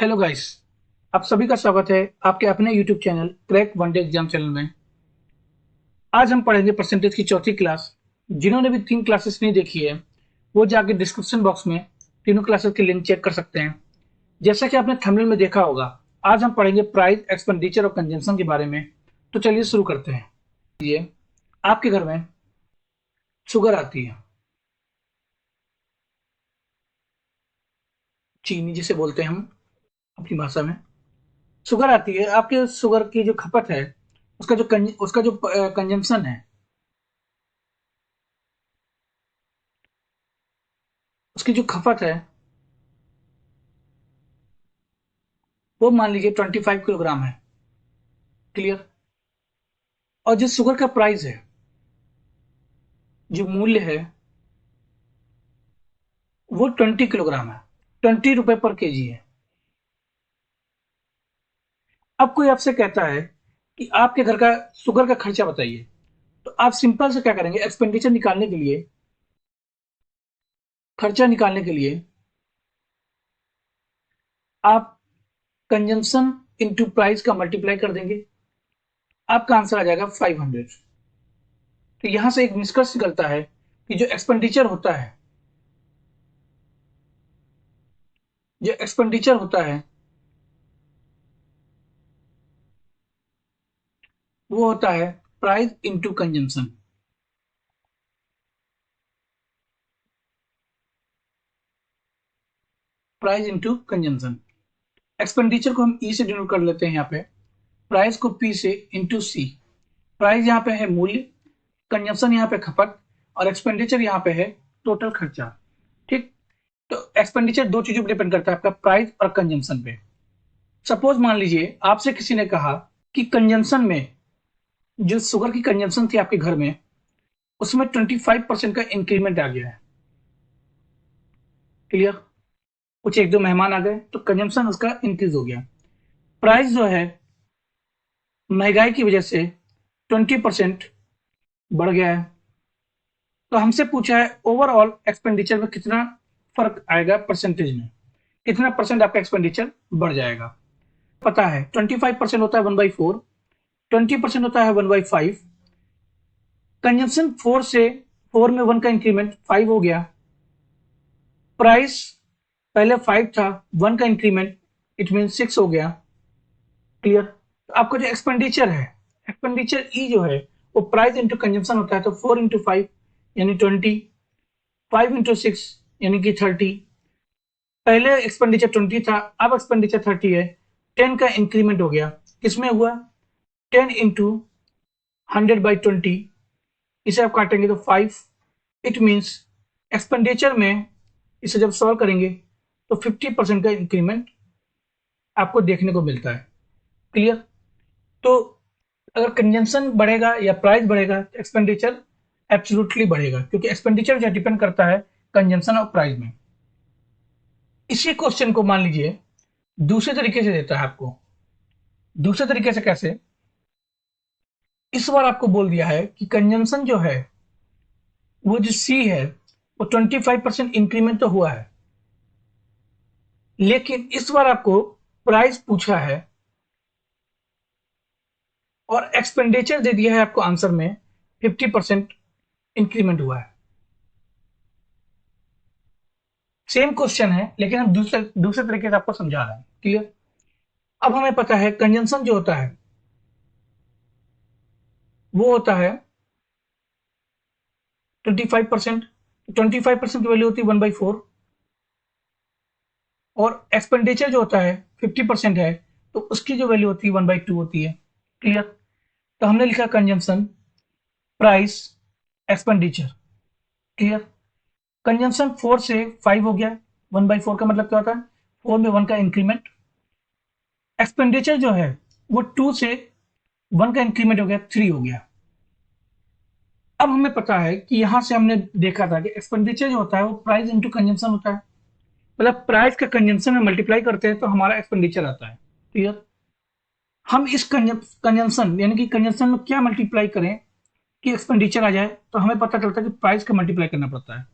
Hello guys. आप सभी का स्वागत है आपके अपने YouTube channel crack one day exam channel में। आज हम पढ़ेंगे परसेंटेज की चौथी क्लास। जिन्होंने भी 3 क्लासेस नहीं देखी है वो जाके डिस्क्रिप्शन बॉक्स में तीनों क्लासेस के लिंक चेक कर सकते हैं। जैसा कि आपने थंबनेल में देखा होगा, आज हम पढ़ेंगे प्राइस, एक्सपेंडिचर और कंजम्पशन के बारे में। तो चलिए शुरू करते हैं। ये आपके घर में शुगर आती है, चीनी जिसे बोलते हैं हम अपनी भाषा में। शुगर आती है, आपके शुगर की जो खपत है उसका जो कंजम्पशन है, उसकी जो खपत है वो मान लीजिए 25 किलोग्राम है। क्लियर। और जो शुगर का प्राइस है, जो मूल्य है, वो 20 किलोग्राम है, 20 रुपए पर केजी है। अब कोई आपसे कहता है कि आपके घर का शुगर का खर्चा बताइए, तो आप सिंपल से क्या करेंगे, एक्सपेंडिचर निकालने के लिए, खर्चा निकालने के लिए आप कंजम्पशन इंटू प्राइस का मल्टीप्लाई कर देंगे। आपका आंसर आ जाएगा 500। तो यहां से एक निष्कर्ष निकलता है कि जो एक्सपेंडिचर होता है वो होता है price into consumption. Price into consumption. Expenditure को हम ई से डिनोट कर लेते हैं यहाँ पे, प्राइस को पी से इंटू सी। प्राइस यहाँ पे है मूल्य, कंजम्पशन यहाँ पे खपत, और एक्सपेंडिचर यहाँ पे है टोटल खर्चा। ठीक। तो एक्सपेंडिचर दो चीजों पर डिपेंड करता है, आपका प्राइस और कंजम्पशन पे। सपोज मान लीजिए आपसे किसी ने कहा कि कंजम्पशन में, जो शुगर की कंजम्पशन थी आपके घर में, उसमें 25% का इंक्रीमेंट आ गया है। क्लियर। कुछ एक दो मेहमान आ गए तो कंजम्पशन उसका इंक्रीज हो गया। प्राइस जो है महंगाई की वजह से 20% बढ़ गया है। तो हमसे पूछा है ओवरऑल एक्सपेंडिचर में कितना फर्क आएगा, परसेंटेज में कितना परसेंट आपका एक्सपेंडिचर बढ़ जाएगा। पता है 25% होता है 1/4, 20% होता है 1/5। कंजम्पशन 4 में 1 का इंक्रीमेंट 5 हो गया। प्राइस पहले 5 था, 1 का इंक्रीमेंट इट मीन 6 हो गया। क्लियर। तो आपका जो एक्सपेंडिचर है, एक्सपेंडिचर ई जो है वो प्राइस इंटू कंजम्पशन होता है। तो 4 इंटू 5 यानी 20, 5 इंटू 6 यानी कि 30। पहले एक्सपेंडिचर 20 था, अब एक्सपेंडिचर 30 है। 10 का इंक्रीमेंट हो गया। किसमें हुआ? 10 इंटू 100/20। इसे आप काटेंगे तो 5। इट मीन्स एक्सपेंडिचर में इसे जब सॉल्व करेंगे तो 50% का इंक्रीमेंट आपको देखने को मिलता है। क्लियर। तो अगर कंजम्पशन बढ़ेगा या प्राइस बढ़ेगा तो एक्सपेंडिचर एब्सोल्युटली बढ़ेगा, क्योंकि एक्सपेंडिचर जो डिपेंड करता है कंजम्पशन और प्राइस में। इसी क्वेश्चन को मान लीजिए दूसरे तरीके से देता है आपको। दूसरे तरीके से कैसे? इस बार आपको बोल दिया है कि कंजम्पशन जो है, वो जो सी है, वो 25% इंक्रीमेंट तो हुआ है, लेकिन इस बार आपको प्राइस पूछा है और एक्सपेंडिचर दे दिया है आपको आंसर में 50% इंक्रीमेंट हुआ है। सेम क्वेश्चन है लेकिन हम दूसरे दूसरे तरीके से आपको समझा रहे हैं। क्लियर। अब हमें पता है कंजम्पशन जो होता है वो होता है 25%। 25% की वैल्यू होती है 1/4, और एक्सपेंडिचर जो होता है 50% है, तो उसकी जो वैल्यू होती है 1/2 होती है। क्लियर। तो हमने लिखा consumption, price, expenditure. Clear. Consumption 4 से 5 हो गया। 1/4 का मतलब क्या होता है? 4 में 1 का इंक्रीमेंट। एक्सपेंडिचर जो है वो 2 से 1 का इंक्रीमेंट हो गया, 3 हो गया। अब हमें पता है कि यहां से हमने देखा था कि एक्सपेंडिचर जो होता है वो प्राइस इंटू कंजम्पशन होता है। मतलब प्राइस का कंजम्पशन में मल्टीप्लाई करते हैं तो हमारा एक्सपेंडिचर आता है। क्लियर। हम इस कंजम्पशन यानी कि कंजम्पशन में क्या मल्टीप्लाई करें कि एक्सपेंडिचर आ जाए, तो हमें पता चलता है कि प्राइस का मल्टीप्लाई करना पड़ता है।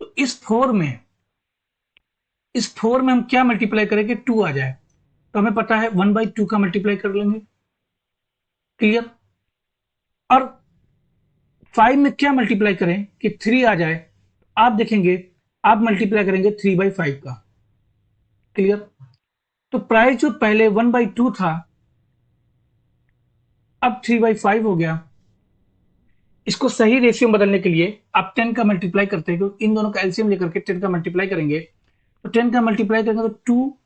तो इस 4 में हम क्या मल्टीप्लाई करें कि 2 आ जाए। तो हमें पता है 1/2 का मल्टीप्लाई कर लेंगे। क्लियर। और 5 में क्या मल्टीप्लाई करें कि 3 आ जाए, आप देखेंगे आप मल्टीप्लाई करेंगे 3/5 का। क्लियर। तो प्राइस जो पहले 1/2 था अब 3/5 हो गया। इसको सही रेशियो में बदलने के लिए आप 10 का मल्टीप्लाई करते हैं, क्योंकि इन दोनों का एलसीएम लेकर के 10 का मल्टीप्लाई करेंगे। तो 10 का मल्टीप्लाई करेंगे तो 2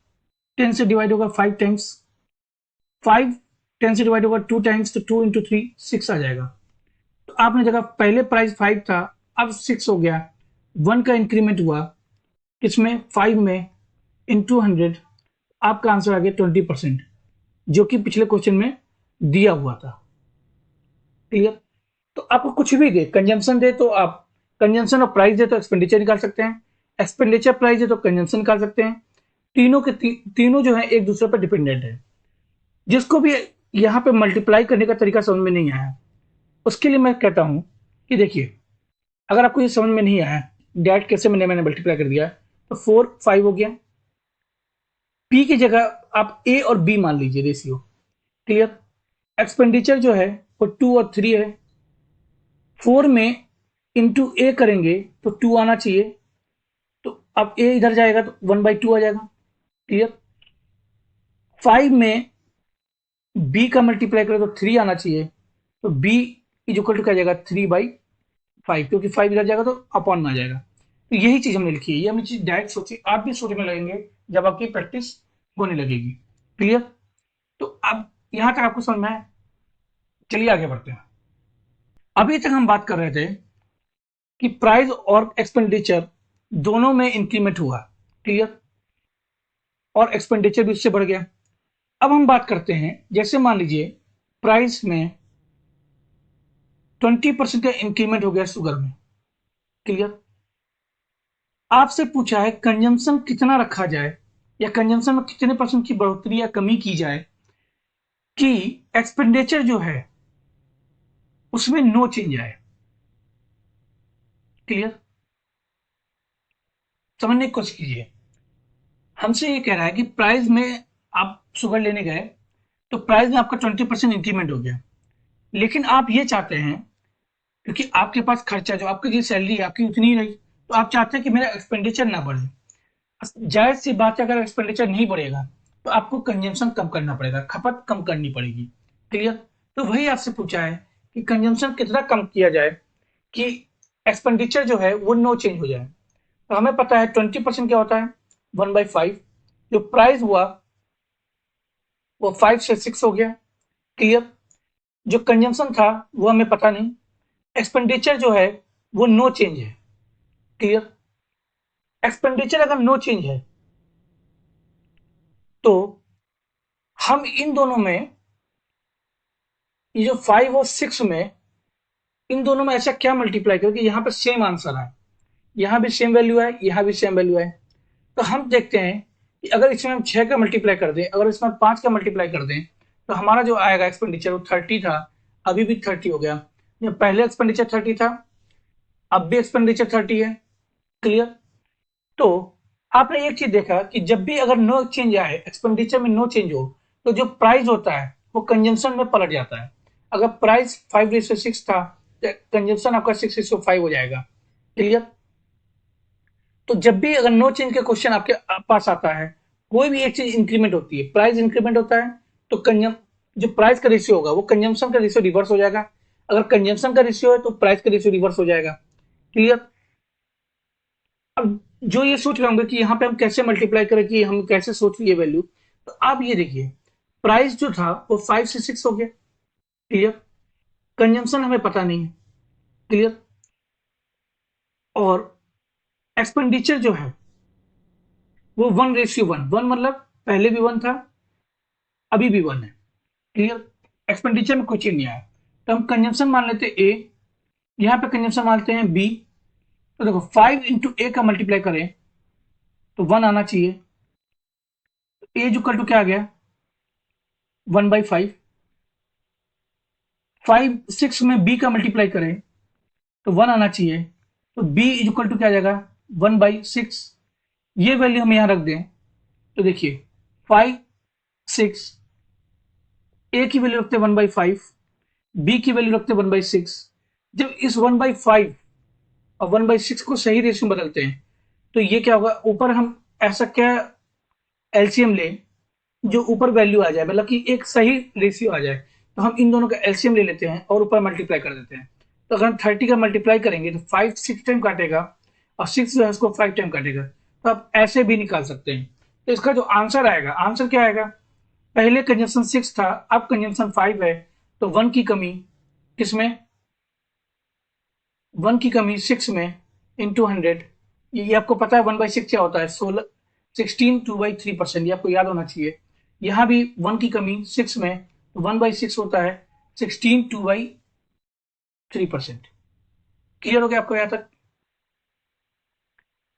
10 से डिवाइड होगा 5 टाइम्स, 5 10 से डिवाइड होगा 2 टाइम्स, तो 2 इंटू 3 6 आ जाएगा। तो आपने जगह पहले प्राइस 5 था अब 6 हो गया, 1 का इंक्रीमेंट हुआ इसमें 5 में इंटू 100, आपका आंसर आ गया 20%, जो कि पिछले क्वेश्चन में दिया हुआ था। क्लियर। तो आपको कुछ भी दे, कंजम्पशन दे तो आप कंजम्पशन और प्राइस दे तो एक्सपेंडिचर निकाल सकते हैं, एक्सपेंडिचर प्राइस दे तो कंजम्पशन निकाल सकते हैं। तीनों के तीनों जो है एक दूसरे पर डिपेंडेंट है। जिसको भी यहाँ पे मल्टीप्लाई करने का तरीका समझ में नहीं आया, उसके लिए मैं कहता हूं कि देखिए, अगर आपको ये समझ में नहीं आया डैट कैसे मैंने मल्टीप्लाई कर दिया, तो 4 5 हो गया। पी की जगह आप ए और बी मान लीजिए रेशियो। क्लियर। एक्सपेंडिचर जो है वो 2 और 3 है। 4 में इंटू ए करेंगे तो 2 आना चाहिए, तो अब ए इधर जाएगा तो 1/2 आ जाएगा। क्लियर। 5 में बी का मल्टीप्लाई करें तो 3 आना चाहिए, तो बी इज इक्वल टू क्या जाएगा 3/5, क्योंकि 5 इधर जाएगा तो अपॉन में आ जाएगा। तो यही चीज हमने लिखी है, ये हमने चीज डायरेक्ट सोची, आप भी सोचने लगेंगे जब आपकी प्रैक्टिस होने लगेगी। क्लियर। तो अब यहां तक आपको समझ में आया। चलिए आगे बढ़ते हैं। अभी तक हम बात कर रहे थे कि प्राइस और एक्सपेंडिचर दोनों में इंक्रीमेंट हुआ। क्लियर। और एक्सपेंडिचर भी उससे बढ़ गया। अब हम बात करते हैं, जैसे मान लीजिए प्राइस में 20% का इंक्रीमेंट हो गया शुगर में। क्लियर। आपसे पूछा है कंजम्पशन कितना रखा जाए, या कंजम्पशन में कितने परसेंट की बढ़ोतरी या कमी की जाए कि एक्सपेंडिचर जो है उसमें नो चेंज आए। क्लियर। समझने की कोशिश कीजिए। हमसे ये कह रहा है कि प्राइस में आप शुगर लेने गए तो प्राइस में आपका 20% इंक्रीमेंट हो गया, लेकिन आप ये चाहते हैं, क्योंकि आपके पास खर्चा जो आपकी जो सैलरी है आपकी उतनी ही रही, तो आप चाहते हैं कि मेरा एक्सपेंडिचर ना बढ़े। जायज सी बात है, अगर एक्सपेंडिचर नहीं बढ़ेगा तो आपको कंजम्पशन कम करना पड़ेगा, खपत कम करनी पड़ेगी। क्लियर। तो वही आपसे पूछा है कि कंजम्पशन कितना कम किया जाए कि एक्सपेंडिचर जो है वो नो चेंज हो जाए। तो हमें पता है 20% क्या होता है 1/5, जो प्राइस हुआ वो 5 से 6 हो गया। क्लियर। जो कंजम्पशन था वो हमें पता नहीं, एक्सपेंडिचर जो है वो नो चेंज है। क्लियर। एक्सपेंडिचर अगर नो चेंज है तो हम इन दोनों में, ये जो 5 और 6 में, इन दोनों में ऐसा क्या मल्टीप्लाई करें कि यहाँ पे सेम आंसर है, यहाँ भी सेम वैल्यू है यहाँ भी सेम वैल्यू है। तो हम देखते हैं कि अगर इसमें हम 6 का मल्टीप्लाई कर दें, अगर इसमें 5 का मल्टीप्लाई कर दें, तो हमारा जो आएगा एक्सपेंडिचर वो 30 था, अभी भी 30 हो गया। पहले एक्सपेंडिचर 30 था, अब भी एक्सपेंडिचर 30 है। क्लियर। तो आपने एक चीज देखा कि जब भी अगर नो चेंज आए, एक्सपेंडिचर में नो चेंज हो, तो जो प्राइस होता है वो कंजम्पशन में पलट जाता है। अगर प्राइस 5:6 था तो कंजम्पशन आपका 6:5 हो जाएगा। क्लियर। तो जब भी अगर नो चेंज के क्वेश्चन आपके पास आता है, कोई भी एक चीज इंक्रीमेंट होती है, प्राइस इंक्रीमेंट होता है, तो कंजम जो प्राइस का रेशियो होगा वो कंजम्पशन का रेशियो रिवर्स हो जाएगा। अगर कंजम्पशन का रेशियो है तो प्राइस का रेशियो रिवर्स हो जाएगा। क्लियर। अब जो ये सोच रहे होंगे कि यहाँ पे हम कैसे मल्टीप्लाई करें, कि हम कैसे सोच ये वैल्यू, तो आप ये देखिए प्राइस जो था वो 5 से 6 हो गया। क्लियर। कंजम्पशन हमें पता नहीं है। क्लियर। और एक्सपेंडिचर जो है वो 1:1, 1 मतलब पहले भी 1 था अभी भी 1 है। क्लियर। एक्सपेंडिचर में कोई चेंज नहीं आया, तो हम कंजम्पशन मान लेते हैं ए, यहाँ पे कंजम्पशन मानते हैं बी। तो देखो 5 इंटू ए का मल्टीप्लाई करें तो 1 आना चाहिए, ए जो कल टू क्या आ गया 1/5। 5 6 में बी का मल्टीप्लाई करें तो 1 आना चाहिए, तो बी इज इक्वल टू क्या आ जाएगा 1/6। ये वैल्यू हम यहाँ रख दें तो देखिए 5 6, ए की वैल्यू रखते हैं 1/5, बी की वैल्यू रखते हैं 1/6। जब इस 1/5 और 1/6 को सही रेशियो में बदलते हैं तो ये क्या होगा, ऊपर हम ऐसा क्या एलसीएम ले जो ऊपर वैल्यू आ जाए, मतलब कि एक सही रेशियो आ जाए, तो हम इन दोनों का एलसीएम ले लेते हैं और ऊपर मल्टीप्लाई कर देते हैं। तो अगर हम 30 का मल्टीप्लाई करेंगे तो 5 6 टाइम काटेगा और 6 जो है उसको 5 टाइम काटेगा। तो आप ऐसे भी निकाल सकते हैं। तो इसका जो आंसर आएगा, आंसर क्या आएगा, पहले कंजम्पशन 6 था, अब कंजम्पशन 5 है, तो 1 की कमी किसमें, 1 की कमी 6 में इंटू 100। ये आपको पता है 1/6 क्या होता है, 16 2/3%, ये आपको याद होना चाहिए। यहाँ भी 1 की कमी 6 में, 1/6 होता है 16 2/3%। क्लियर हो गया आपको यहाँ तक?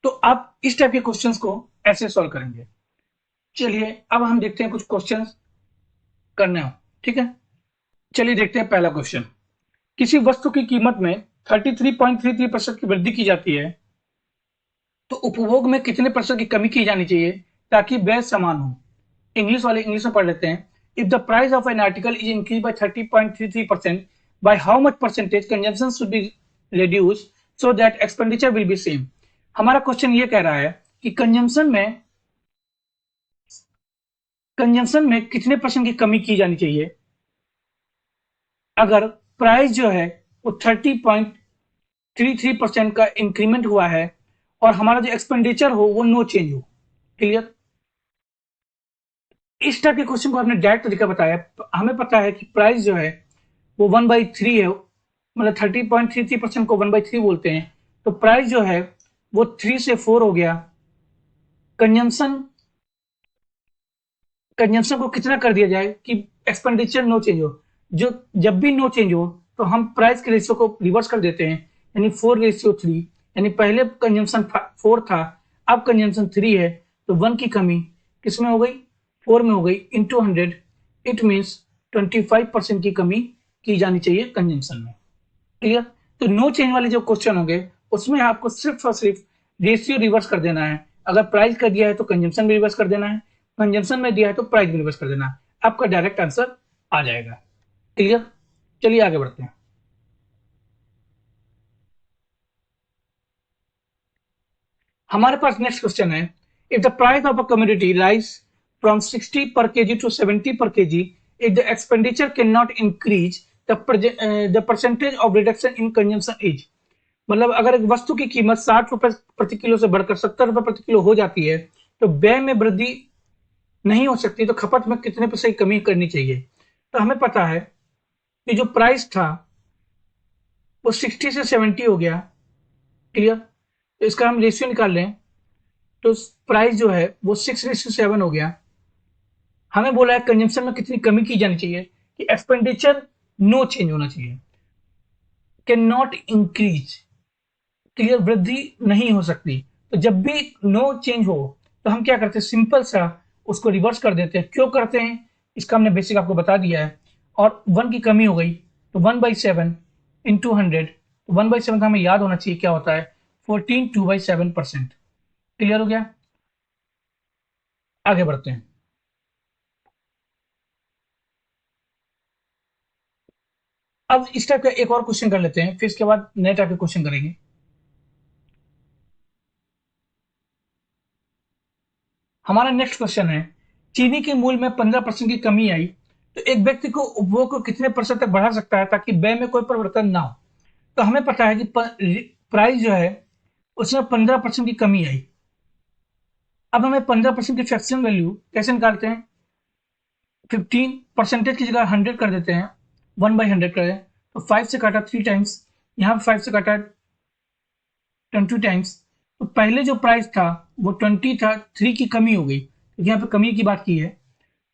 तो आप इस टाइप के क्वेश्चंस को ऐसे सॉल्व करेंगे। चलिए अब हम देखते हैं कुछ क्वेश्चंस करने हो, ठीक है। चलिए देखते हैं पहला क्वेश्चन। किसी वस्तु की कीमत में 33.33% की वृद्धि की जाती है तो उपभोग में कितने प्रतिशत की कमी की जानी चाहिए ताकि व्यय समान हो। इंग्लिश वाले इंग्लिश में पढ़ लेते हैं। If the price of an article is increase by 30.33%, by how much percentage consumption should be reduce so that expenditure will be same. हमारा क्वेश्चन ये कह रहा है कि कंजम्पशन में कितने परसेंट की कमी की जानी चाहिए अगर प्राइस जो है वो 30.33% का इंक्रीमेंट हुआ है और हमारा जो एक्सपेंडिचर हो वो नो चेंज हो। क्लियर? इस टाइप के क्वेश्चन को आपने डायरेक्ट तरीका बताया। हमें पता है कि प्राइस जो है वो 1/3 है, मतलब 30.33% को 1/3 बोलते हैं। तो प्राइस जो है वो 3 से 4 हो गया। कंजम्पशन कंजम्पशन को कितना कर दिया जाए कि एक्सपेंडिचर नो चेंज हो। जो जब भी नो चेंज हो तो हम प्राइस के रेशियो को रिवर्स कर देते हैं, यानी 4:3। यानी पहले कंजम्पशन 4 था, अब कंजम्पशन 3 है, तो 1 की कमी किसमें हो गई, 4 में हो गई, इंटू 100। इट मीन्स 25% की कमी की जानी चाहिए कंजम्पशन में। क्लियर? तो नो चेंज वाले जो क्वेश्चन होंगे उसमें आपको सिर्फ और सिर्फ रेशियो रिवर्स कर देना है। अगर प्राइस कर दिया है तो कंजम्पशन भी रिवर्स कर देना है, कंजम्पशन में दिया है तो प्राइस भी रिवर्स कर देना है, आपका डायरेक्ट आंसर आ जाएगा। क्लियर? चलिए आगे बढ़ते हैं। हमारे पास नेक्स्ट क्वेश्चन है, if the price of a commodity rise from 60 पर केजी टू 70 पर KG, if the expenditure can not increase the percentage of reduction in consumption is. मतलब अगर एक वस्तु की कीमत 60 रुपए प्रति किलो से बढ़कर 70 रुपए प्रति किलो हो जाती है तो व्यय में वृद्धि नहीं हो सकती, तो खपत में कितने पैसे की कमी करनी चाहिए। तो हमें पता है कि जो प्राइस था वो 60 से 70 हो गया। क्लियर? तो इसका हम रेशियो निकाल लें तो प्राइस जो है वो 6:7 हो गया। हमें बोला है कंजम्पशन में कितनी कमी की जानी चाहिए कि एक्सपेंडिचर नो चेंज होना चाहिए, कैन नॉट इंक्रीज। क्लियर? वृद्धि नहीं हो सकती। तो जब भी नो चेंज हो तो हम क्या करते हैं, सिंपल सा उसको रिवर्स कर देते हैं। क्यों करते हैं इसका हमने बेसिक आपको बता दिया है। और 1 की कमी हो गई तो 1/7 इंटू 100। 1/7 का हमें याद होना चाहिए क्या होता है, 14 2/7%। क्लियर हो गया? आगे बढ़ते हैं। अब इस टाइप का एक और क्वेश्चन कर लेते हैं, फिर इसके बाद नए टाइप के क्वेश्चन करेंगे। हमारा नेक्स्ट क्वेश्चन है, चीनी के मूल्य में 15% की कमी आई तो एक व्यक्ति को उपभोग को कितने प्रतिशत तक बढ़ा सकता है ताकि व्यय में कोई परिवर्तन ना हो। तो हमें पता है कि प्राइस जो है उसमें 15% की कमी आई। अब हमें 15% की फ्रैक्शन वैल्यू कैसे निकालते हैं, 15% की जगह 100 कर देते हैं, 1/100 करें तो 5 से काटा 3 टाइम्स, यहाँ 5 से काटा 20 टाइम्स। तो पहले जो प्राइस था वो 20 था, 3 की कमी हो गई, तो यहाँ पे कमी की बात की है,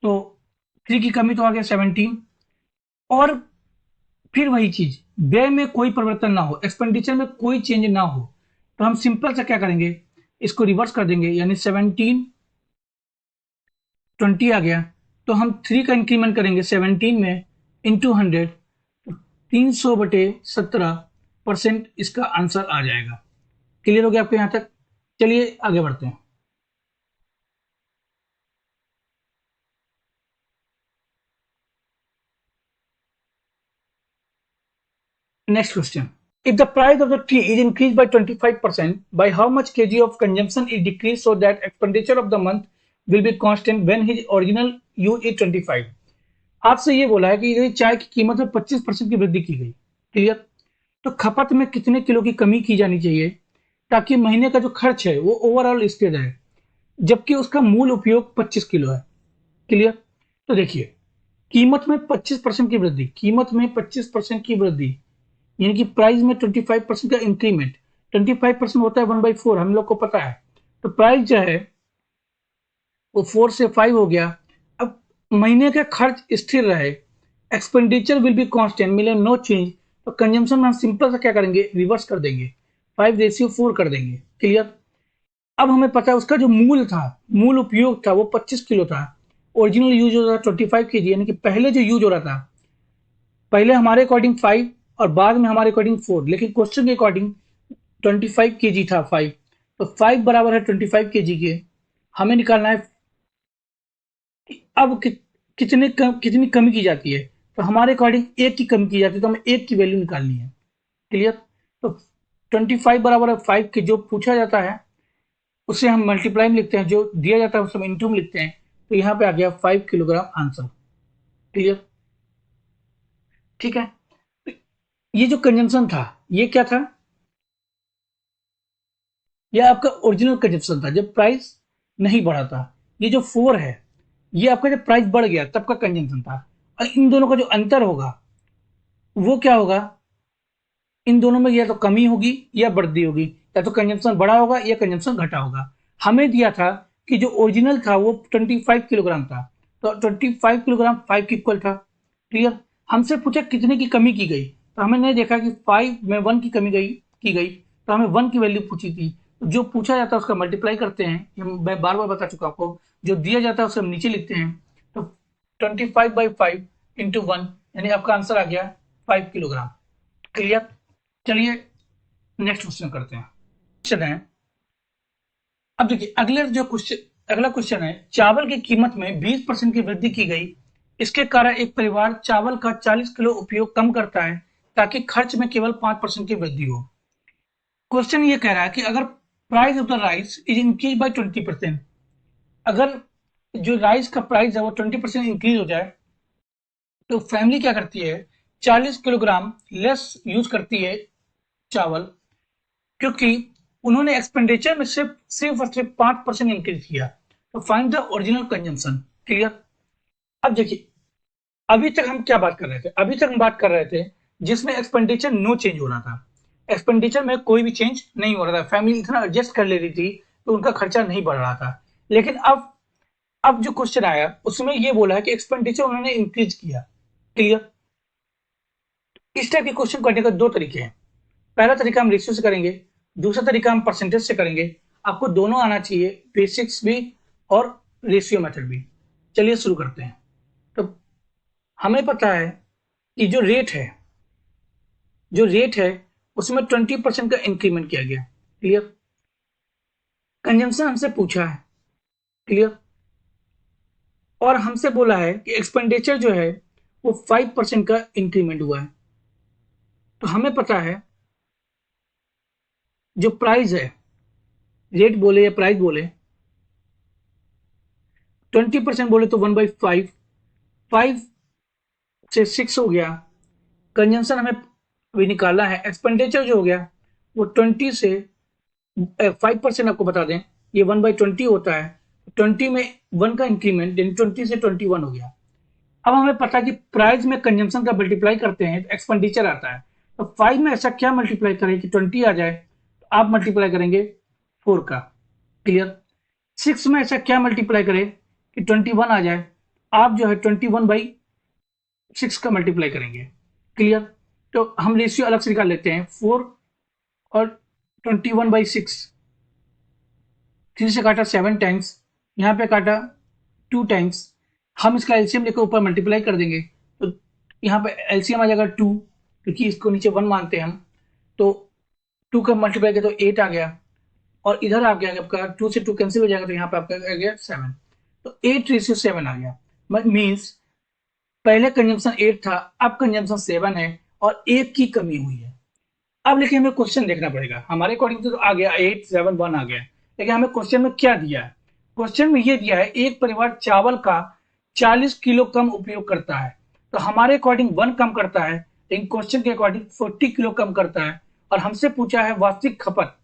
तो 3 की कमी तो आ गया 17। और फिर वही चीज, व्यय में कोई परिवर्तन ना हो, एक्सपेंडिचर में कोई चेंज ना हो, तो हम सिंपल से क्या करेंगे, इसको रिवर्स कर देंगे, यानी 17 20 आ गया, तो हम 3 का इंक्रीमेंट करेंगे 17 में इंटू 100, 300/17% इसका आंसर आ जाएगा। क्लियर हो गया आपको यहाँ तक? चलिए आगे बढ़ते हैं। Next question. If the price of the tea is increased by 25%, by how much kg of consumption is decreased so that expenditure of the month will be constant when his original use is 25? आपसे ये बोला है कि यदि चाय की कीमत में 25% की वृद्धि की गई, क्लियर, तो खपत में कितने किलो की कमी की जानी चाहिए ताकि महीने का जो खर्च है वो ओवरऑल स्थिर रहे, जबकि उसका मूल उपयोग 25 किलो है। क्लियर। तो देखिए, कीमत में 25% की वृद्धि, कीमत में 25% की वृद्धि यानी कि प्राइस में 25% का इंक्रीमेंट, 25% होता है 1/4, हम लोग को पता है। तो प्राइस जो है वो 4 से 5 हो गया। अब महीने का खर्च स्थिर रहे, एक्सपेंडिचर विल बी कांस्टेंट, मिले नो चेंज, तो कंजम्पशन में हम सिंपल सा क्या करेंगे, रिवर्स कर देंगे, 5:4 कर देंगे। क्लियर। अब हमें पता है उसका जो मूल था, मूल उपयोग था वो 25 किलो था, ओरिजिनल यूज हो रहा था 25 केजी, यानी कि पहले जो यूज हो रहा था, पहले हमारे अकॉर्डिंग 5 और बाद में हमारे अकॉर्डिंग 4, लेकिन क्वेश्चन के अकॉर्डिंग 25 केजी था 5, तो 5 बराबर है 25 केजी के। हमें निकालना है कि अब कितनी कमी की जाती है, तो हमारे अकॉर्डिंग 1 की कमी की जाती है, तो हमें 1 की वैल्यू निकालनी है। क्लियर। तो 25 बराबर है 5 के, जो पूछा जाता है उसे हम मल्टीप्लाई में लिखते हैं, जो दिया जाता है उसे हम इंटू में लिखते हैं, तो यहाँ पे आ गया 5 किलोग्राम आंसर। क्लियर। ठीक है। तो ये जो कंजम्पशन था ये क्या था, ये आपका ओरिजिनल कंजम्पशन था जब प्राइस नहीं बढ़ा था। ये जो 4 है ये आपका जब प्राइस बढ़ गया तब का कंजम्पशन था। और इन दोनों का जो अंतर होगा वो क्या होगा, इन दोनों में या तो कमी होगी या बढ़ती होगी, या तो कंजम्पशन बढ़ा होगा या कंजम्पशन घटा होगा। हमें दिया था कि जो ओरिजिनल था वो 25 किलोग्राम था, तो 25 किलोग्राम 5 की इक्वल था। क्लियर। हमसे पूछा कितने की कमी की गई, तो हमने देखा कि 5 में 1 की कमी की गई, तो हमें 1 की वैल्यू पूछी थी। तो जो पूछा जाता है उसका मल्टीप्लाई करते हैं, मैं बार बार बता चुका आपको, जो दिया जाता है उसे हम नीचे लिखते हैं। तो 25/5 इंटू 1, यानी आपका आंसर आ गया 5 किलोग्राम। क्लियर। चलिए नेक्स्ट क्वेश्चन करते हैं। क्वेश्चन है, अब देखिए अगला क्वेश्चन है, चावल की कीमत में 20% की वृद्धि की गई, इसके कारण एक परिवार चावल का 40 किलो उपयोग कम करता है ताकि खर्च में केवल 5% की वृद्धि हो। क्वेश्चन ये कह रहा है कि अगर price of the rice is increase by 20%, अगर जो राइस का प्राइस है वो 20% इंक्रीज हो जाए, तो फैमिली क्या करती है, 40 किलोग्राम लेस यूज करती है चावल, क्योंकि उन्होंने एक्सपेंडिचर में सिर्फ और सिर्फ 5% इंक्रीज किया। तो find the original consumption. Clear. अब देखिए, अभी तक हम क्या बात कर रहे थे, अभी तक हम बात कर रहे थे जिसमें एक्सपेंडिचर नो चेंज हो रहा था, एक्सपेंडिचर में कोई भी चेंज नहीं हो रहा था, फैमिली इतना एडजस्ट कर ले रही थी तो उनका खर्चा नहीं बढ़ रहा था। लेकिन अब जो क्वेश्चन आया उसमें ये बोला है कि एक्सपेंडिचर उन्होंने इंक्रीज किया। क्लियर। इस टाइप के क्वेश्चन करने का 2 तरीके हैं। पहला तरीका हम रेशियो से करेंगे, दूसरा तरीका हम परसेंटेज से करेंगे। आपको दोनों आना चाहिए, बेसिक्स भी और रेशियो मेथड भी। चलिए शुरू करते हैं। तो हमें पता है कि जो रेट है उसमें 20% का इंक्रीमेंट किया गया। क्लियर। कंजम्पशन हमसे पूछा है। क्लियर। और हमसे बोला है कि एक्सपेंडिचर जो है वो 5% का इंक्रीमेंट हुआ है। तो हमें पता है जो प्राइस है, रेट बोले या प्राइस बोले, 20% बोले तो 1/5, 5 से 6 हो गया। कंजम्पशन हमें अभी निकालना है, एक्सपेंडिचर जो हो गया वो 20 से 5%, आपको बता दें ये 1/20 होता है, 20 में 1 का इंक्रीमेंट यानी 20 से 21 हो गया। अब हमें पता है कि प्राइस में कंजम्पशन का मल्टीप्लाई करते हैं तो एक्सपेंडिचर आता है, तो 5 में ऐसा क्या मल्टीप्लाई करें कि 20 आ जाए, तो आप मल्टीप्लाई करेंगे 4 का। क्लियर। 6 में ऐसा क्या मल्टीप्लाई करें कि 21 आ जाए, आप जो है 21/6 का मल्टीप्लाई करेंगे। क्लियर। तो हम रेशियो अलग से निकाल लेते हैं, 4 और 21/6, 3 से काटा 7 टाइम्स, यहाँ पे काटा 2 टाइम्स, हम इसका एलसीएम लेकर ऊपर मल्टीप्लाई कर देंगे, तो यहाँ पे एलसीएम आ जाएगा 2, क्योंकि इसको नीचे 1 मानते हैं हम, तो 2 का मल्टीप्लाई किया तो 8 आ गया, और इधर आ गया आपका 2 से 2 कैंसिल हो जाएगा, तो यहाँ पे आपका आ गया 7, तो 8:7 आ गया। मीन्स पहले कंजम्पशन 8 था, अब कंजम्पशन 7 है, और 1 की कमी हुई है। अब लेकिन हमें क्वेश्चन देखना पड़ेगा। हमारे अकॉर्डिंग तो आ गया 871 आ गया, लेकिन हमें क्वेश्चन में क्या दिया है? क्वेश्चन में ये दिया है एक परिवार चावल का 40 किलो कम उपयोग करता है। तो हमारे अकॉर्डिंग 1 कम करता है, लेकिन क्वेश्चन के अकॉर्डिंग 40 किलो कम करता है। और हमसे पूछा है वास्तविक खपत।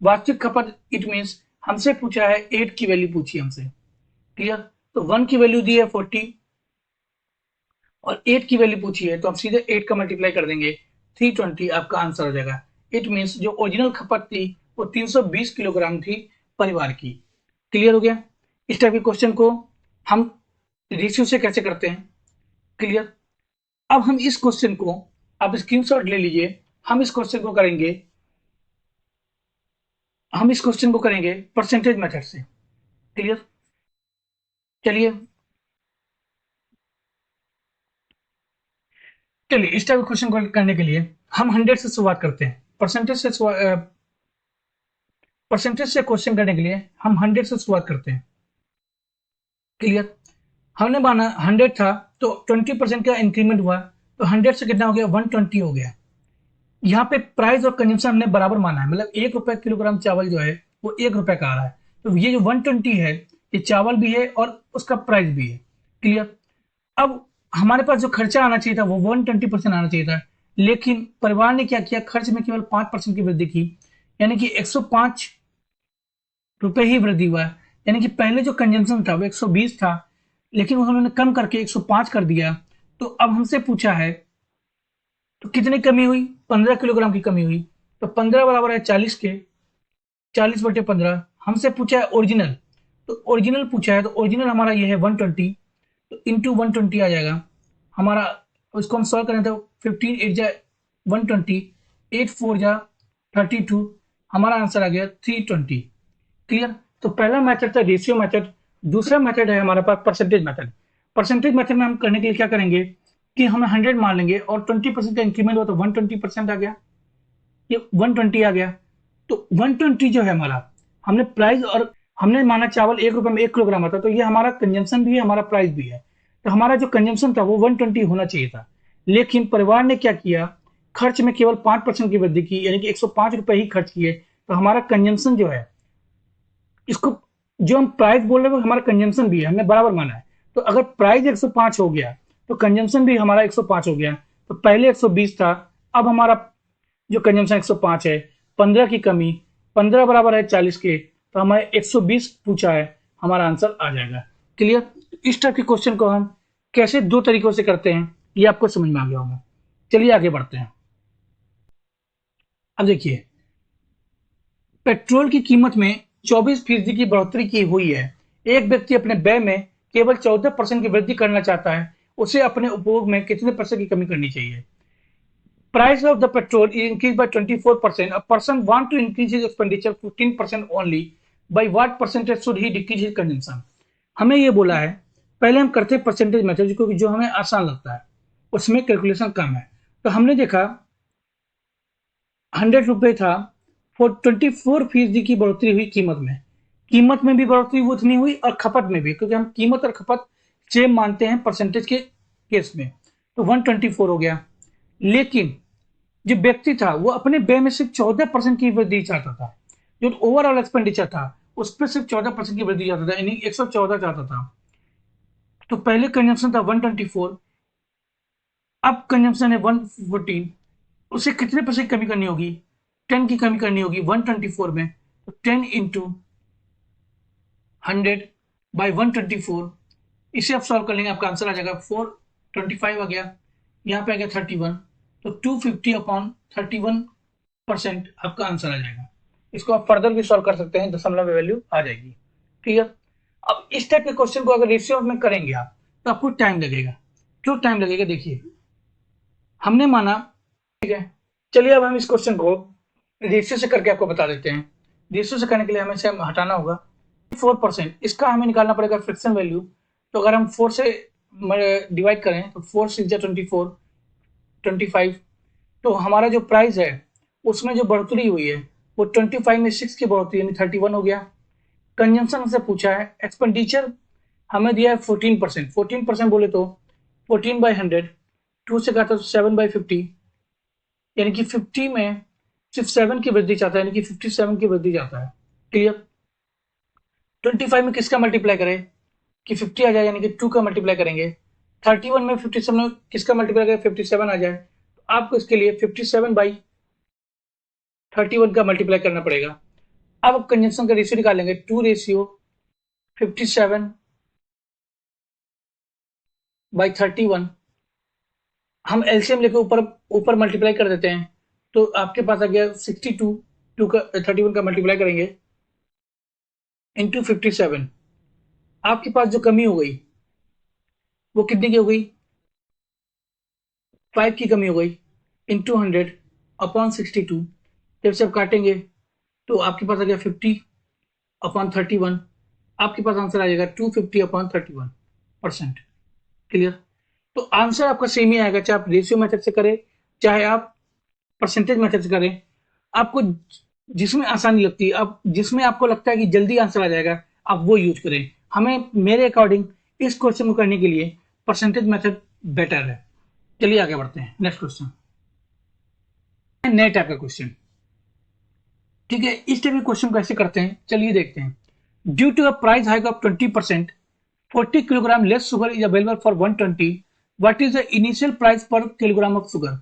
वास्तविक खपत इट मीन्स हमसे पूछा है 8 की वैल्यू पूछी हमसे। क्लियर? तो 1 की वैल्यू दी है 40 और 8 की वैल्यू पूछी है, तो हम सीधे 8 का मल्टीप्लाई कर देंगे, 320 आपका आंसर हो जाएगा। इट मीन्स जो ओरिजिनल खपत थी वो 320 किलोग्राम थी परिवार की। क्लियर हो गया? इस टाइप के क्वेश्चन को हम रेशियो से कैसे करते हैं? क्लियर? अब हम इस क्वेश्चन को, आप स्क्रीनशॉट ले लीजिए, हम इस क्वेश्चन को करेंगे परसेंटेज मेथड से। क्लियर? चलिए इस टाइप क्वेश्चन को करने के लिए हम 100 से शुरुआत करते हैं। परसेंटेज से क्वेश्चन करने के लिए हम 100 से शुरुआत करते हैं। क्लियर? हमने माना 100 था तो 20% का इंक्रीमेंट हुआ, तो 100 से कितना हो गया? 120 हो गया। यहाँ पे प्राइस और कंजम्पशन हमने बराबर माना है, मतलब 1 रुपए किलोग्राम चावल जो है वो 1 रुपए का आ रहा है। तो ये जो 120 है ये चावल भी है और उसका प्राइस भी है। क्लियर? अब हमारे पास जो खर्चा आना चाहिए था वो 120% आना चाहिए था, लेकिन परिवार ने क्या किया? खर्च में केवल 5% की वृद्धि की, यानी कि 105 रुपए ही वृद्धि हुआ है। यानी कि पहले जो कंजम्पशन था वो 120 था, लेकिन उन्होंने कम करके 105 कर दिया। तो अब हमसे पूछा है तो कितनी कमी हुई? 15 किलोग्राम की कमी हुई। तो 15 बराबर है 40 के, 40/15। हमसे पूछा है ओरिजिनल, तो ओरिजिनल पूछा है, तो ओरिजिनल हमारा ये है 120, तो इंटू 120 आ जाएगा हमारा। इसको हम सॉल्व करें तो 15 8 जा 120, 8 4 जा 32, हमारा आंसर आ गया 320। क्लियर? तो पहला मेथड था रेशियो मेथड। दूसरा मेथड है हमारे पास परसेंटेज मेथड। परसेंटेज मेथड में हम करने के लिए क्या करेंगे कि हम 100 मान लेंगे और 20% का इंक्रीमेंट हुआ तो 120% आ गया, ये 120 आ गया। तो 120 जो है हमारा, हमने प्राइस और हमने माना चावल 1 रुपए में 1 किलोग्राम आता, तो ये हमारा कंजम्पशन भी है, हमारा प्राइस भी है। तो हमारा जो कंजम्पशन था वो 120 होना चाहिए था, लेकिन परिवार ने क्या किया? खर्च में केवल 5% की वृद्धि की, यानी कि 105 रुपए ही खर्च किए। तो हमारा कंजम्पशन जो है, इसको जो हम प्राइस बोल रहे हैं वो हमारा कंजम्पशन भी है, हमने बराबर माना है। तो अगर प्राइस 105 हो गया तो कंजम्पशन भी हमारा 105 हो गया। तो पहले 120 था, अब हमारा जो कंजम्पशन 105 है, 15 की कमी, 15 बराबर है 40 के, तो हमारे 120 पूछा है, हमारा आंसर आ जाएगा। क्लियर? इस टाइप के क्वेश्चन को हम कैसे दो तरीकों से करते हैं ये आपको समझ में आ गया होगा। चलिए आगे बढ़ते हैं। अब देखिए, पेट्रोल की कीमत में 24% की बढ़ोतरी की हुई है। एक व्यक्ति अपने व्यय में केवल 14% की वृद्धि करना चाहता है, उसे अपने उपभोग में कितने % की कमी करनी चाहिए? Price of the petrol is increased by 24%. A person want to increase his expenditure 15% only. By what percentage should he decrease his consumption? हमें ये बोला है, पहले हम करते हैं परसेंटेज मेथड, क्योंकि जो हमें आसान लगता है, उसमें कैलकुलेशन कम है। तो हमने देखा 100 रुपए था, 24% की बढ़ोतरी हुई कीमत में। कीमत में भी बढ़ोतरी उतनी हुई और खपत में भी, क्योंकि हम कीमत और खपत सेम मानते हैं परसेंटेज के केस में। तो 124 हो गया, लेकिन जो व्यक्ति था वो अपने व्यय में सिर्फ 14% की वृद्धि चाहता था। जो ओवरऑल एक्सपेंडिचर था उस पर सिर्फ 14% की वृद्धि चाहता था, यानी 114 चाहता था। तो पहले कंजम्पशन था 124, अब कंजम्पशन है 114। उसे कितने परसेंट कमी करनी होगी? 10 की कमी करनी होगी 124 में। तो 10 इंटू 100 बाई 124, इसे आप सॉल्व कर लेंगे, आपका आंसर आ जाएगा 425 आ गया, यहाँ पे आ गया 31। तो 250 अपॉन 31% आपका आंसर आ जाएगा। इसको आप फर्दर भी सॉल्व कर सकते हैं, दशमलव में वैल्यू आ जाएगी। क्लियर? अब इस टाइप के क्वेश्चन को अगर रेशियो में करेंगे आप तो आपको टाइम लगेगा। क्यों टाइम लगेगा? देखिए, हमने माना, ठीक है, चलिए अब हम इस क्वेश्चन को रेशियो से करके आपको बता देते हैं। रेशियो से करने के लिए हमें से हटाना होगा 4%, इसका हमें निकालना पड़ेगा फ्रिक्शन वैल्यू। तो अगर हम 4 से डिवाइड करें तो 4 6 24 25, तो हमारा जो प्राइस है उसमें जो बढ़ोतरी हुई है वो 25 में 6 की बढ़ोतरी, यानी 31 हो गया। कंजम्पशन से पूछा है, एक्सपेंडिचर हमें दिया है 14%। 14% बोले तो 14/100, 2 से काटा तो 7/50, यानी कि 50 में सिर्फ 7 की वृद्धि चाहता है, यानी कि 57 की वृद्धि चाहता है। क्लियर? 25 में किसका मल्टीप्लाई करें कि 50 आ जाए, यानी कि 2 का मल्टीप्लाई करेंगे। 31 में 57 में किसका मल्टीप्लाई करें, 57 आ जाए। तो आपको इसके लिए 57 बाई 31 का मल्टीप्लाई करना पड़ेगा। अब कंजंक्शन का रेशियो निकालेंगे, 2 रेशियो 57 बाई 31। हम एलसीएम लेके ऊपर ऊपर मल्टीप्लाई कर देते हैं, तो आपके पास आ गया 62, 2 का 31 का मल्टीप्लाई करेंगे इंटू 57। आपके पास जो कमी हो गई वो कितने की हो गई, 5 की कमी हो गई, इंटू 100 अपॉन 62। जब से आप काटेंगे तो आपके पास आ गया 50 अपॉन 31। आपके पास आंसर आ जाएगा 250 अपॉन 31%। क्लियर? तो आंसर आपका सेम ही आएगा, चाहे आप रेशियो मेथड से करें चाहे आप परसेंटेज मेथड से करें। आपको जिसमें आसानी लगती है, आप जिसमें आपको लगता है कि जल्दी आंसर आ जाएगा, आप वो यूज करें। हमें मेरे अकॉर्डिंग इस क्वेश्चन को करने के लिए परसेंटेज मेथड बेटर है। चलिए आगे बढ़ते हैं, नेक्स्ट क्वेश्चन, नए टाइप का क्वेश्चन। ठीक है, इस टाइप के क्वेश्चन कैसे करते हैं चलिए देखते हैं। Due to a price hike of 20%, 40 kilogram less sugar is available for 120। What is the initial price per kilogram of sugar?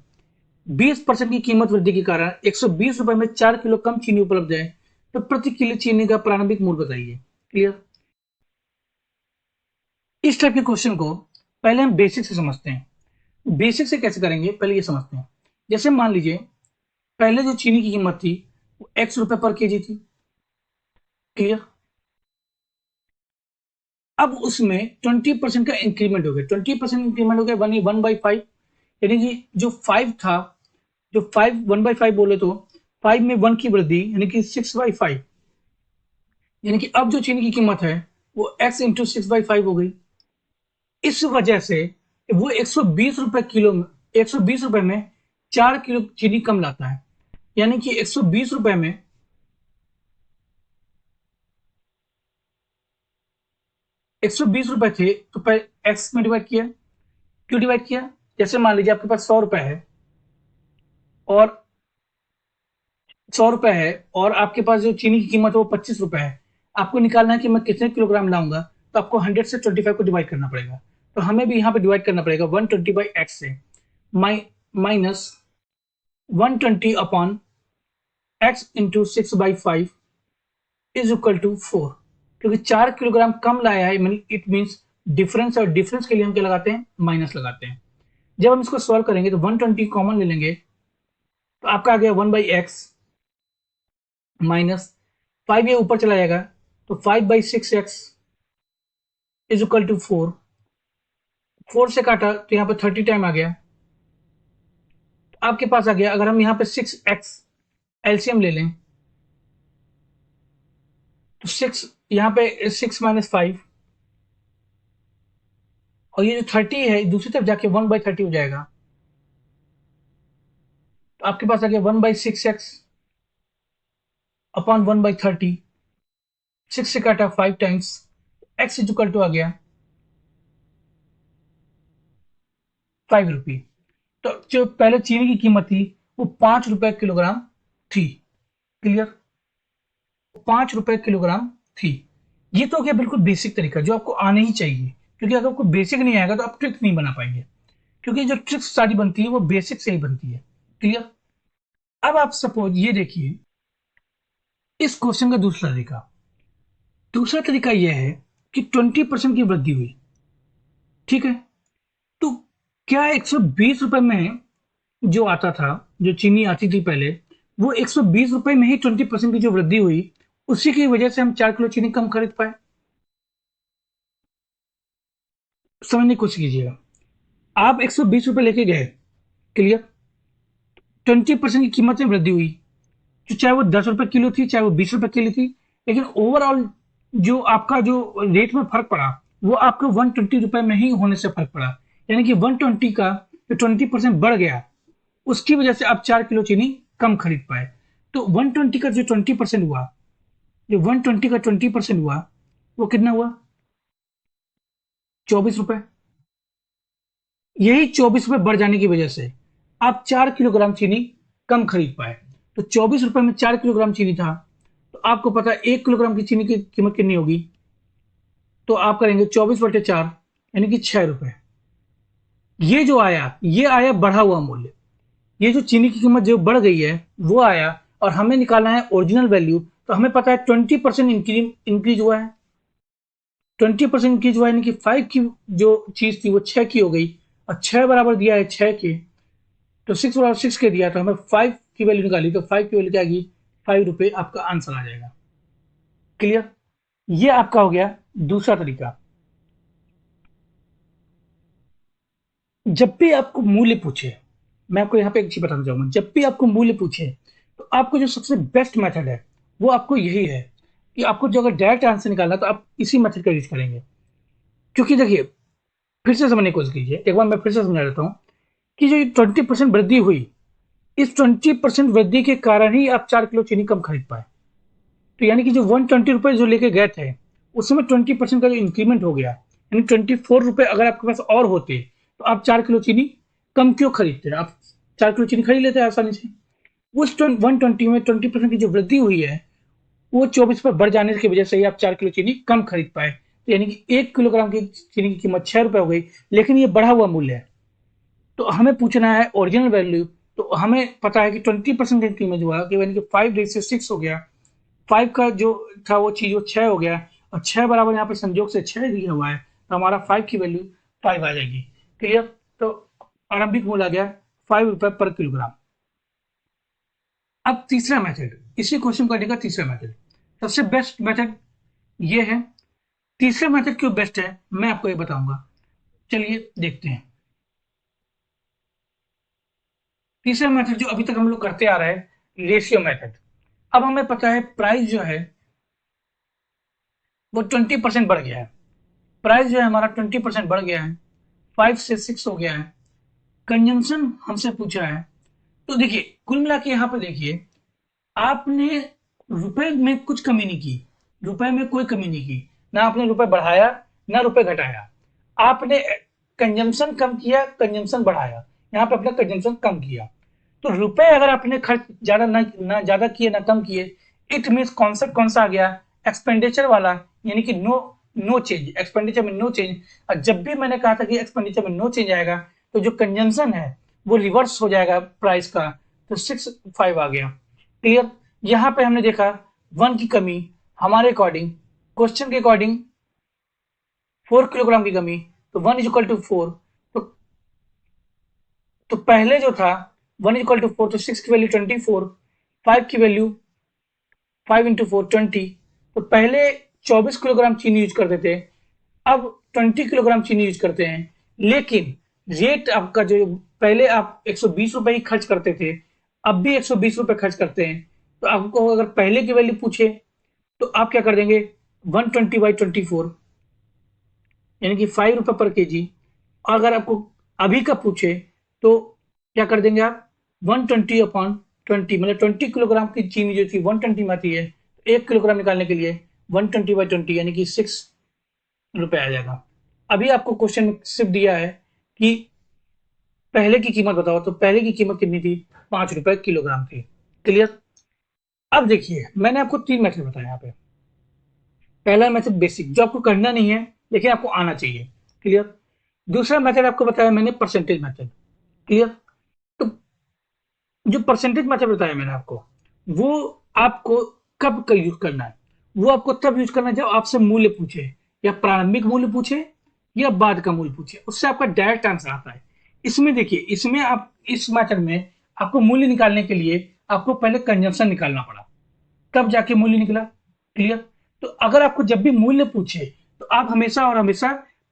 20% की कीमत वृद्धि के कारण 120 रुपए में 4 किलो कम चीनी उपलब्ध है, तो प्रति किलो चीनी का प्रारंभिक मूल्य बताइए। क्लियर? इस टाइप के क्वेश्चन को पहले हम बेसिक से समझते हैं। बेसिक से कैसे करेंगे पहले ये समझते हैं। जैसे मान लीजिए पहले जो चीनी की कीमत थी वो x रुपए पर केजी थी। क्लियर? अब उसमें 20% का इंक्रीमेंट हो गया, 20% इंक्रीमेंट हो गया 1/5, यानी कि जो 5 था, जो 5 1/5 बोले तो 5 में 1 की वृद्धि यानी कि 6/5, यानी कि अब जो चीनी की कीमत है वो x इंटू 6/5 हो गई। इस वजह से वो 120 रुपए किलो में, 120 रुपए में 4 किलो चीनी कम लाता है। यानी कि 120 रुपए में 120 रुपए थे तो पहले x में डिवाइड किया। क्यों डिवाइड किया? जैसे मान लीजिए आपके पास 100 रुपए है और 100 रुपए है और आपके पास जो चीनी की कीमत है वो 25 रुपए है। आपको निकालना है कि मैं कितने किलोग्राम लाऊंगा, तो आपको 100 से 25 को डिवाइड करना पड़ेगा। तो हमें भी यहाँ पे डिवाइड करना पड़ेगा 120 बाई एक्स से, minus 120 upon x into 6/5 is equal to 4। क्योंकि 4 किलोग्राम कम लाया है, इट मीन्स डिफरेंस, और डिफरेंस के लिए हम क्या लगाते हैं, माइनस लगाते हैं। जब हम इसको सॉल्व करेंगे तो 120 कॉमन ले लेंगे, तो आपका आ गया 1/x माइनस 5, ये ऊपर चला जाएगा तो 5/6x इज इक्वल टू 4। 4 से काटा तो यहाँ पे 30 टाइम आ गया, तो आपके पास आ गया। अगर हम यहाँ पे 6x एलसीएम ले लें तो 6 यहाँ पे 6 - 5, और ये जो 30 है दूसरी तरफ जाके 1/30 हो जाएगा। तो आपके पास आ गया 1/6x अपॉन 1/30। 6 से काटा 5 times, x is equal to आ गया 5 रुपये। तो जो पहले चीनी की कीमत थी वो 5 रुपए किलोग्राम थी। क्लियर? 5 रुपए किलोग्राम थी। ये तो हो गया बिल्कुल बेसिक तरीका जो आपको आने ही चाहिए, क्योंकि अगर आपको बेसिक नहीं आएगा तो आप ट्रिक नहीं बना पाएंगे, क्योंकि जो ट्रिक्स सारी बनती है वो बेसिक से ही बनती है। क्लियर? अब आप सपोज ये देखिए इस क्वेश्चन का दूसरा तरीका। दूसरा तरीका यह है कि 20% की वृद्धि हुई। ठीक है, तो क्या 120 रुपए में जो आता था, जो चीनी आती थी पहले, वो 120 रुपए में ही 20% की जो वृद्धि हुई, उसी की वजह से हम 4 किलो चीनी कम खरीद पाए। समझने की कोशिश कीजिएगा। आप 120 रुपए लेके गए, क्लियर, 20% की कीमत में वृद्धि हुई, तो चाहे वो 10 रुपए किलो थी चाहे वो 20 रुपए किलो थी, लेकिन ओवरऑल जो आपका जो रेट में फर्क पड़ा वो आपको 120 रुपए में ही होने से फर्क पड़ा। यानी कि 120 का जो 20% बढ़ गया उसकी वजह से आप 4 किलो चीनी कम खरीद पाए। तो 120 का जो 20% हुआ, जो 120 का 20% हुआ वो कितना हुआ, 24 रुपए। यही 24 रुपए बढ़ जाने की वजह से आप 4 किलोग्राम चीनी कम खरीद पाए। तो 24 रुपए में 4 किलोग्राम चीनी था, तो आपको पता है 1 किलोग्राम की चीनी की कीमत कितनी होगी, तो आप करेंगे 24/4 यानी कि 6 रुपए। ये जो आया, ये आया बढ़ा हुआ मूल्य। ये जो चीनी की कीमत जो बढ़ गई है वो आया, और हमें निकालना है ओरिजिनल वैल्यू। तो हमें पता है 20% इंक्रीज हुआ है। 20% इंक्रीज हुआ है, यानी कि 5 की जो चीज थी वो 6 की हो गई, और 6 बराबर दिया है 6 के, तो 6 बराबर 6 के दिया, तो हमें 5 की वैल्यू निकाली, तो 5 की वैल्यू क्या आएगी, 5 रुपए आपका आंसर आ जाएगा। क्लियर? ये आपका हो गया दूसरा तरीका। जब भी आपको मूल्य पूछे, मैं आपको यहाँ पे एक चीज बताना चाहूंगा, जब भी आपको मूल्य पूछे तो आपको जो सबसे बेस्ट मेथड है वो आपको यही है कि आपको जो अगर डायरेक्ट आंसर निकालना है तो आप इसी मेथड का यूज करेंगे। क्योंकि देखिए, फिर से समझने की कोशिश कीजिए, एक बार मैं फिर से समझा देता हूँ कि जो 20% वृद्धि हुई, इस 20% वृद्धि के कारण ही आप 4 किलो चीनी कम खरीद पाए। तो यानी कि जो 120 रुपए जो लेके गए थे, उसमें 20% का जो इंक्रीमेंट हो गया, यानी 24 रुपए अगर आपके पास और होते तो आप 4 किलो चीनी कम क्यों खरीदते? आप 4 किलो चीनी खरीद लेते आसानी से। उस 120 में 20% की जो वृद्धि हुई है, वो 24 पर बढ़ जाने की वजह से ही आप 4 किलो चीनी कम खरीद पाए। तो यानी कि 1 किलोग्राम की चीनी की कीमत 6 रुपए हो गई, लेकिन ये बढ़ा हुआ मूल्य है। तो हमें पूछना है ओरिजिनल वैल्यू। तो हमें पता है कि 20% इंक्रीमेंट हुआ, कि यानी कि 5 हो गया, 5 का जो था वो चीज वो 6 हो गया, और 6 बराबर यहाँ पे संयोग से 6 दिया हुआ है, तो हमारा 5 की वैल्यू 5 आ जाएगी। क्लियर? तो आरंभिक मूल्य आ गया 5 रुपए पर किलोग्राम। अब तीसरा मेथड, इसी क्वेश्चन करने का तीसरा मेथड, सबसे बेस्ट मेथड ये है। तीसरा मेथड क्यों बेस्ट है मैं आपको ये बताऊंगा, चलिए देखते हैं। तीसरा मेथड जो अभी तक हम लोग करते आ रहे हैं, रेशियो मेथड। अब हमें पता है प्राइस जो है वो 20% बढ़ गया है। प्राइस जो है हमारा 20% बढ़ गया है, 5 से 6 हो गया है। कंजम्पशन हमसे पूछा है। तो देखिए, कुल मिला के यहाँ पे देखिए, आपने रुपए में कुछ कमी नहीं की, रुपए में कोई कमी नहीं की, ना आपने रुपए बढ़ाया ना रुपए घटाया। आपने कंजम्पशन कम किया, कंजम्पशन बढ़ाया, यहाँ पे अपना कंजम्पशन कम किया। तो रुपए अगर आपने खर्च ज्यादा ना ज्यादा किए ना कम किए, इट मीन्स कॉन्सेप्ट कौन सा आ गया, एक्सपेंडिचर वाला, यानी कि नो नो चेंज, एक्सपेंडिचर में नो चेंज। और जब भी मैंने कहा था कि एक्सपेंडिचर में नो चेंज आएगा, तो जो कंजम्पशन है वो रिवर्स हो जाएगा प्राइस का, तो 6.5 आ गया। क्लियर? यहाँ पे हमने देखा 1 की कमी, हमारे अकॉर्डिंग, क्वेश्चन के अकॉर्डिंग 4 किलोग्राम की कमी, तो 1 इज इक्वल टू 4। तो पहले जो था 1 इज इक्वल टू 4, तो 6 की वैल्यू 24, 5 की वैल्यू 5 इंटू 4 20। तो पहले 24 किलोग्राम चीनी यूज करते थे, अब 20 किलोग्राम चीनी यूज करते हैं। लेकिन रेट आपका जो, पहले आप 120 रुपए ही खर्च करते थे, अब भी 120 रुपए खर्च करते हैं। तो आपको अगर पहले की वैल्यू पूछे तो आप क्या कर देंगे, 120/24 यानी कि 5 रुपए पर केजी। और अगर आपको अभी का पूछे तो क्या कर देंगे आप, 120/20, मतलब 20 किलोग्राम की चीनी जो थी 120 में आती है, तो 1 किलोग्राम निकालने के लिए 120/20 यानी कि 6 रुपए आ जाएगा। अभी आपको क्वेश्चन में सिर्फ दिया है कि पहले की कीमत बताओ, तो पहले की कीमत कितनी थी, 5 रुपए किलोग्राम थी। क्लियर? अब देखिए, मैंने आपको 3 मेथड बताया यहाँ पे। पहला मेथड बेसिक, जो आपको करना नहीं है लेकिन आपको आना चाहिए। क्लियर? दूसरा मेथड आपको बताया मैंने, परसेंटेज मेथड। क्लियर? तो जो परसेंटेज मेथड बताया मैंने आपको, वो आपको कब का यूज करना है, वो आपको तब यूज करना है जब आपसे मूल्य पूछे, या प्रारंभिक मूल्य पूछे या बाद का मूल्य पूछे, उससे आपका डायरेक्ट आंसर आता है। इसमें देखिए, इसमें आप इस मेथड में आपको मूल्य निकालने के लिए आपको पहले कंजम्पशन निकालना पड़ा, तब जाके मूल्य निकला। क्लियर? तो अगर आपको जब भी मूल्य पूछे तो आप हमेशा और हमेशा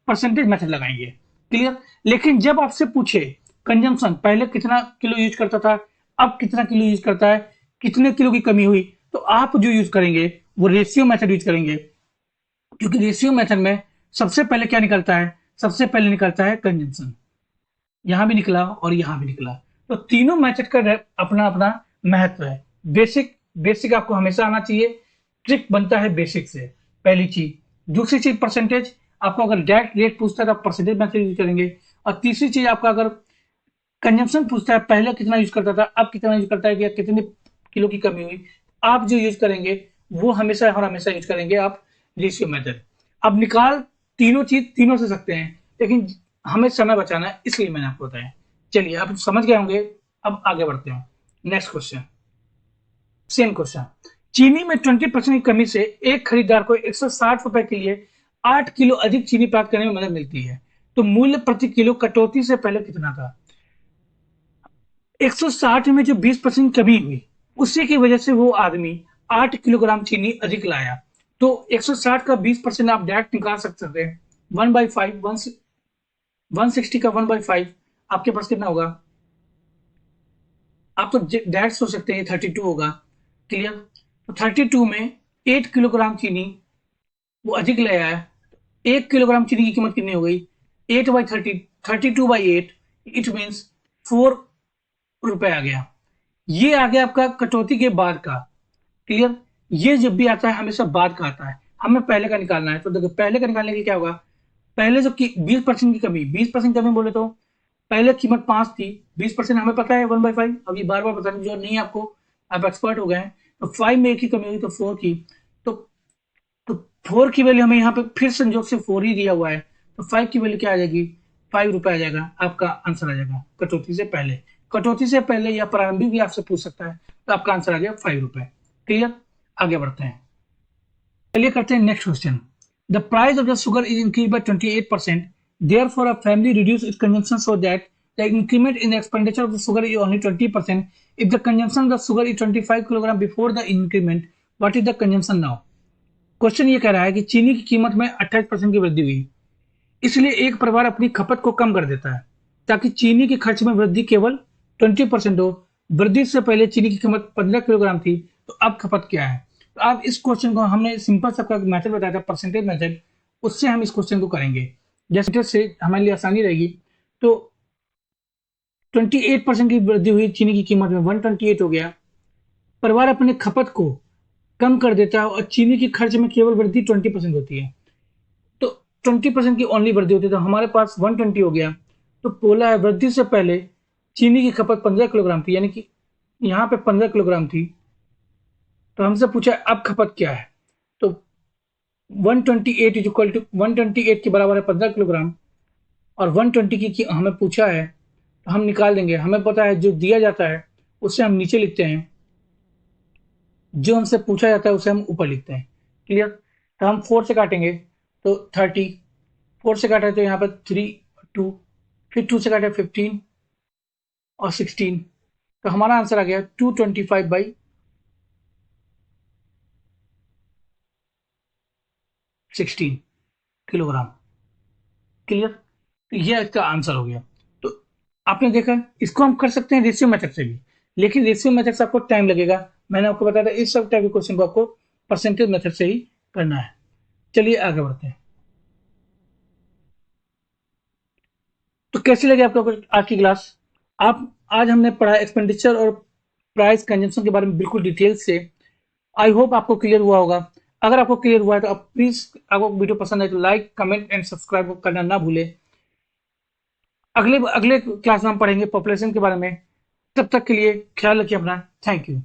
परसेंटेज मेथड लगाएंगे। क्लियर? लेकिन जब आपसे पूछे कंजम्पशन, पहले कितना किलो यूज करता था, अब कितना किलो यूज करता है, कितने किलो की कमी हुई, तो आप जो यूज करेंगे वो रेशियो मेथड यूज करेंगे। क्योंकि रेशियो मेथड में सबसे पहले क्या निकलता है, सबसे पहले निकलता है कंजम्पशन। यहां भी निकला और यहां भी निकला। तो तीनों मेथड का अपना अपना महत्व है। बेसिक, बेसिक आपको हमेशा आना चाहिए, ट्रिक बनता है बेसिक से, पहली चीज। दूसरी चीज परसेंटेज, आपको अगर डायरेक्ट रेट पूछता है तो आप परसेंटेज मेथड यूज करेंगे। और तीसरी चीज आपका अगर कंजम्पशन पूछता है पहले कितना यूज करता था, अब कितना यूज करता है, या कितने किलो की कमी हुई। आप जो यूज करेंगे वो हमेशा और हमेशा यूज करेंगे आप रेशियो मेथड। अब निकाल तीनों चीज तीनों से सकते हैं, लेकिन हमें समय बचाना है, इसलिए मैंने आपको बताया। चलिए आप समझ गए होंगे, अब आगे बढ़ते हैं। Next question, same question. चीनी में 20% की कमी से एक खरीदार को 160 रुपए के लिए 8 किलो अधिक चीनी प्राप्त करने में मदद मिलती है, तो मूल्य प्रति किलो कटौती से पहले कितना था? 160 में जो 20% कमी हुई, उसी की वजह से वो आदमी 8 किलोग्राम चीनी अधिक लाया। तो 160 का 20% आप डायरेक्ट निकाल सकते हैं। 1/5, 160 का 1/5 आपके पास कितना होगा? आप तो डायरेक्ट सोच सकते हैं 32 होगा। क्लियर? तो 32 में 8 किलोग्राम चीनी वो अधिक ले आया। 1 किलोग्राम चीनी की कीमत कितनी हो गई? 8/30, 32/8, इट मीन्स 4 रुपए आ गया। ये आ गया आपका कटौती के बाद का। क्लियर? ये जब भी आता है हमेशा बाद का आता है, हमें पहले का निकालना है। तो देखो पहले का निकालने के लिए क्या होगा, पहले जो 20% की कमी, 20% कमी बोले तो पहले कीमत 5 थी, 20% हमें पता है 1/5। अभी बार बार बताने जो नहीं आपको, आप एक्सपर्ट हो गए हैं। तो 5 में एक की कमी हुई तो 4 की, तो तो 4 की वैल्यू हमें यहाँ पे फिर संजोग से 4 ही दिया हुआ है, तो 5 की वैल्यू क्या आ जाएगी? 5 रुपए आ जाएगा, आपका आंसर आ जाएगा कटौती से पहले। कटौती से पहले या प्रारंभिक भी आपसे पूछ सकता है, तो आपका आंसर आ गया 5 रुपए। क्लियर? आगे बढ़ते हैं, चलिए करते हैं next question. The price of the sugar is increase by 28%, therefore a family reduce its consumption so that the increment in the expenditure of the sugar is only 20%। if the consumption of the sugar is 25 kg before the increment, what is the consumption now? Question ये कह रहा है कि चीनी की कीमत में 28% की वृद्धि हुई, इसलिए एक परिवार अपनी खपत को कम कर देता है ताकि चीनी के खर्च में वृद्धि केवल 20% हो। वृद्धि से पहले चीनी की कीमत 15 किलोग्राम थी, तो अब खपत क्या है? तो आप इस क्वेश्चन को, हमने सिंपल सा मेथड बताया था, परसेंटेज मेथड, उससे हम इस क्वेश्चन को करेंगे। जैसे से हमारे लिए आसानी रहेगी। तो 28% की वृद्धि हुई चीनी की कीमत में, 128 हो गया। परिवार अपने खपत को कम कर देता है और चीनी के खर्च में केवल वृद्धि 20% होती है। तो 20% की ओनली वृद्धि होती है, तो हमारे पास 120 हो गया। तो बोला है वृद्धि से पहले चीनी की खपत 15 किलोग्राम थी, यानी कि यहाँ पे 15 किलोग्राम थी। तो हमसे पूछा अब खपत क्या है, तो 128 इज इक्वल टू 128 के बराबर है 15 किलोग्राम, और 120 की हमें पूछा है, तो हम निकाल देंगे। हमें पता है जो दिया जाता है उससे हम नीचे लिखते हैं, जो हमसे पूछा जाता है उसे हम ऊपर लिखते हैं। क्लियर? तो हम 4 से काटेंगे तो 30, 4 से काटा तो यहाँ पर 3, 2, फिर 2 से काटे 15 और 16, तो हमारा आंसर आ गया 225/16 किलोग्राम। क्लियर? तो ये इसका आंसर हो गया। तो आपने देखा, इसको हम कर सकते हैं रेशियो मेथड से भी, लेकिन रेशियो मेथड से आपको टाइम लगेगा। मैंने आपको बताया था इस सब टाइप के क्वेश्चन को आपको परसेंटेज मेथड से ही करना है। चलिए आगे बढ़ते हैं। तो कैसी लगी आपको आज की क्लास? आप आज हमने पढ़ा एक्सपेंडिचर और प्राइस कंजम्पशन के बारे में बिल्कुल डिटेल से। आई होप आपको क्लियर हुआ होगा। अगर आपको क्लियर हुआ है तो आप प्लीज, आपको वीडियो पसंद है तो लाइक, कमेंट एंड सब्सक्राइब करना ना भूले। अगले अगले क्लास में हम पढ़ेंगे पॉपुलेशन के बारे में। तब तक के लिए ख्याल रखिए अपना। Thank you.